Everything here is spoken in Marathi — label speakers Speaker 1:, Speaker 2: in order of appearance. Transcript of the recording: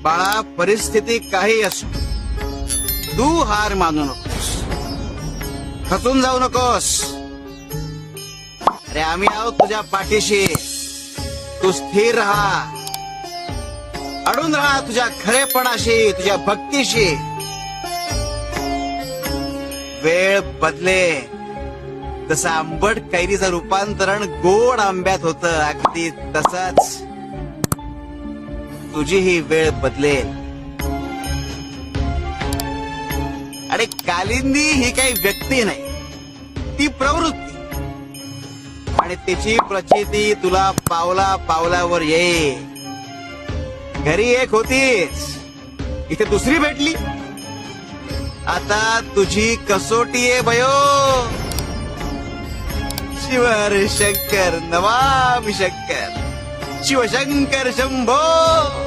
Speaker 1: बाळा, परिस्थिती काही असो, तू हार मानू नकोस, खचून जाऊ नकोस. अरे आम्ही आहोत तुझ्या पाठीशी. तू स्थिर राहा, अडून राहा तुझ्या खरेपणाशी, तुझ्या भक्तीशी. वेळ बदले तसं आंबट कैरीचं रूपांतरण गोड आंब्यात होतं, अगदी तसंच तुझी ही वेळ बदलेल. आणि कालिंदी ही काही व्यक्ती नाही, ती प्रवृत्ती. आणि तिची प्रचिती तुला पावला पावलावर येईल. घरी एक होतीस, इथे दुसरी भेटली. आता तुझी कसोटी आहे बयो. शिव हर शंकर नमामि शंकर, शिवशंकर शंभो.